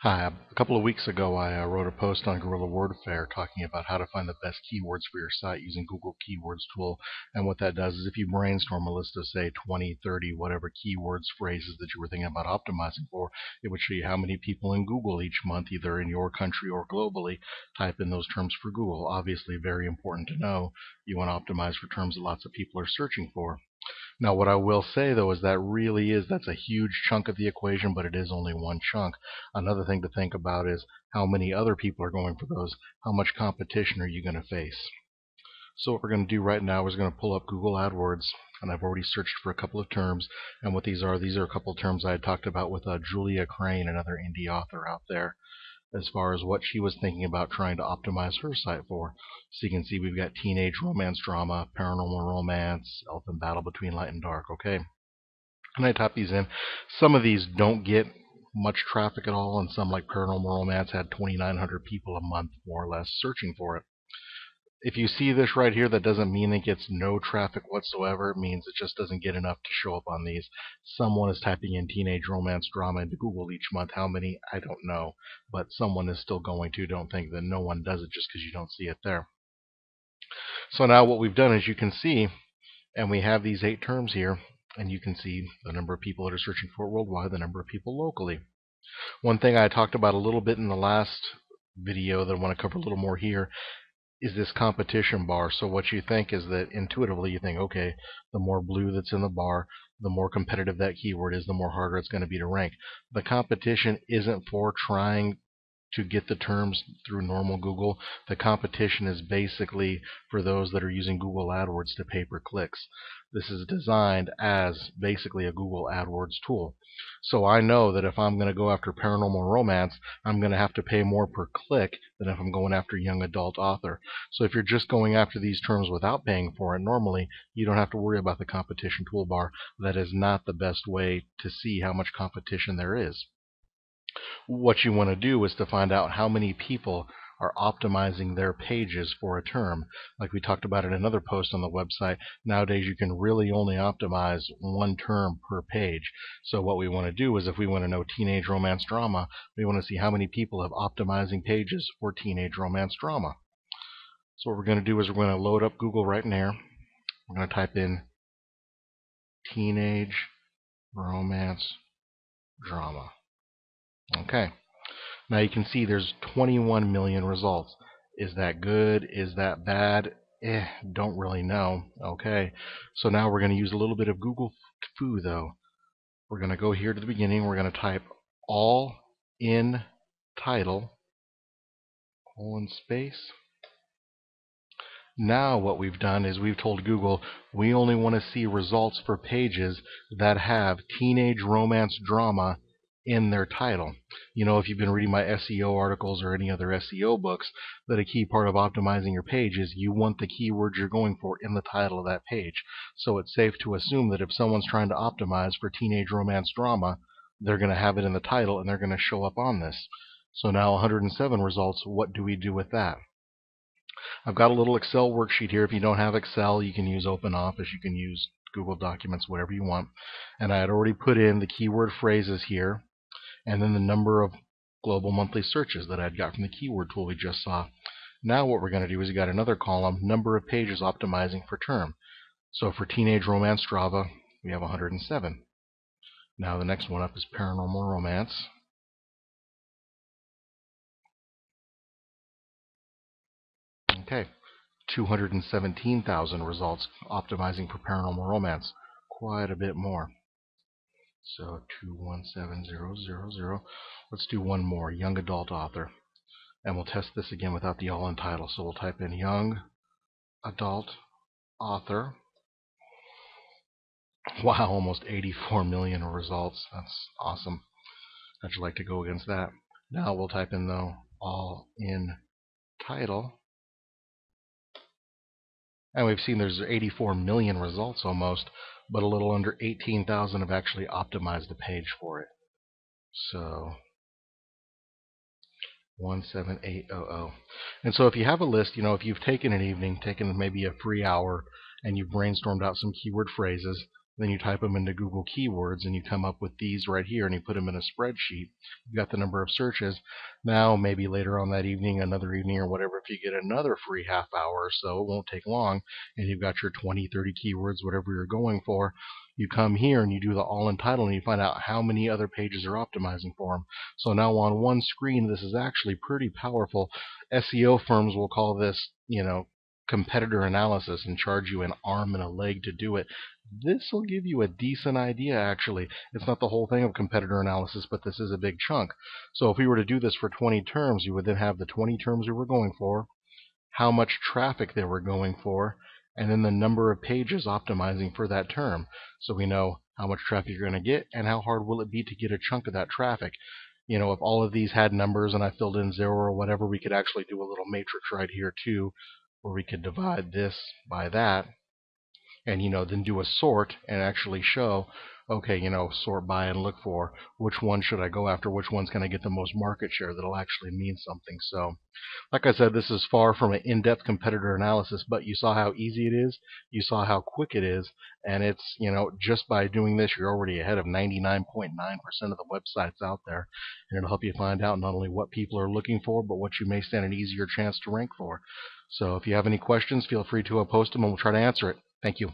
Hi, a couple of weeks ago I wrote a post on Guerrilla Wordfare talking about how to find the best keywords for your site using Google Keywords tool. And what that does is if you brainstorm a list of say 20, 30, whatever keywords, phrases that you were thinking about optimizing for, it would show you how many people in Google each month, either in your country or globally, type in those terms for Google. Obviously very important to know. You want to optimize for terms that lots of people are searching for. Now, what I will say, though, is that's a huge chunk of the equation, but it is only one chunk. Another thing to think about is how many other people are going for those. How much competition are you going to face? So what we're going to do right now is going to pull up Google AdWords, and I've already searched for a couple of terms. And what these are a couple of terms I had talked about with Julia Crane, another indie author out there, as far as what she was thinking about trying to optimize her site for. So you can see we've got teenage romance drama, paranormal romance, elfin battle between light and dark. Okay, and I type these in. Some of these don't get much traffic at all, and some, like paranormal romance, had 2,900 people a month more or less searching for it. If you see this right here, that doesn't mean it gets no traffic whatsoever. It means it just doesn't get enough to show up on these. Someone is typing in teenage romance drama into Google each month. How many? I don't know. But someone is still going to. Don't think that no one does it just because you don't see it there. So now what we've done is you can see, and we have these 8 terms here, and you can see the number of people that are searching for it worldwide, the number of people locally. One thing I talked about a little bit in the last video that I want to cover a little more here is this competition bar. So what you think is that intuitively you think, okay, the more blue that's in the bar, the more competitive that keyword is, the more harder it's going to be to rank. The competition isn't for trying to get the terms through normal Google. The competition is basically for those that are using Google AdWords to pay per clicks. This is designed as basically a Google AdWords tool. So I know that if I'm going to go after paranormal romance, I'm going to have to pay more per click than if I'm going after young adult author. So if you're just going after these terms without paying for it normally, you don't have to worry about the competition toolbar. That is not the best way to see how much competition there is. What you want to do is to find out how many people are optimizing their pages for a term. Like we talked about in another post on the website, nowadays you can really only optimize one term per page. So what we want to do is, if we want to know teenage romance drama, we want to see how many people have optimizing pages for teenage romance drama. So what we're going to do is we're going to load up Google right now. We're going to type in teenage romance drama. Okay. Now you can see there's 21 million results. Is that good? Is that bad? Don't really know. Okay. So now we're going to use a little bit of Google foo though. We're going to go here to the beginning. We're going to type all in title, colon space. Now what we've done is we've told Google we only want to see results for pages that have teenage romance drama in their title. You know, if you've been reading my SEO articles or any other SEO books, that a key part of optimizing your page is you want the keywords you're going for in the title of that page. So it's safe to assume that if someone's trying to optimize for teenage romance drama, they're going to have it in the title and they're going to show up on this. So now 107 results. What do we do with that? I've got a little Excel worksheet here. If you don't have Excel, you can use OpenOffice, you can use Google Documents, whatever you want. And I had already put in the keyword phrases here, and then the number of global monthly searches that I'd got from the keyword tool we just saw. Now what we're going to do is we got another column, number of pages optimizing for term. So for teenage romance drama, we have 107. Now the next one up is paranormal romance. Okay, 217,000 results optimizing for paranormal romance. Quite a bit more. So 217000. Let's do one more, young adult author. And we'll test this again without the all in title. So we'll type in young adult author. Wow, almost 84 million results. That's awesome. How'd you like to go against that? Now we'll type in the all in title. And we've seen there's 84 million results almost, but a little under 18,000 have actually optimized the page for it. So 17800. And so if you have a list, you know, if you've taken an evening, taken maybe a free hour, and you've brainstormed out some keyword phrases, Then you type them into Google Keywords and you come up with these right here and you put them in a spreadsheet. You've got the number of searches. Now, maybe later on that evening, another evening or whatever, if you get another free half hour or so, it won't take long, and you've got your 20, 30 keywords, whatever you're going for, you come here and you do the all entitled and you find out how many other pages are optimizing for them. So now on one screen, this is actually pretty powerful. SEO firms will call this, competitor analysis and charge you an arm and a leg to do it. This will give you a decent idea, actually. It's not the whole thing of competitor analysis, but this is a big chunk. So if we were to do this for 20 terms, you would then have the 20 terms we were going for, how much traffic they were going for, and then the number of pages optimizing for that term. So we know how much traffic you're going to get and how hard will it be to get a chunk of that traffic. If all of these had numbers and I filled in 0 or whatever, we could actually do a little matrix right here too, where we could divide this by that and then do a sort and actually show, okay, sort by and look for which one should I go after, which one's going to get the most market share that'll actually mean something. So like I said, this is far from an in-depth competitor analysis, but you saw how easy it is, you saw how quick it is, and it's, just by doing this, you're already ahead of 99.9% of the websites out there, and it'll help you find out not only what people are looking for, but what you may stand an easier chance to rank for. So if you have any questions, feel free to post them and we'll try to answer it. Thank you.